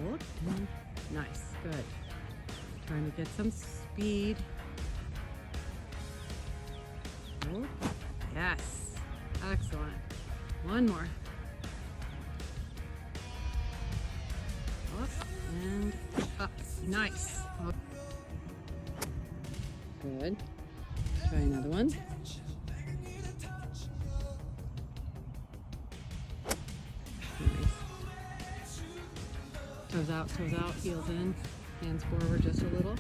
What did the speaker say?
Hold. And nice. Good. Trying to get some speed. Hold. Yes. Excellent. One more. Up and up. Nice. Up. Good. Try another one. Nice. Toes out, heels in, hands forward just a little.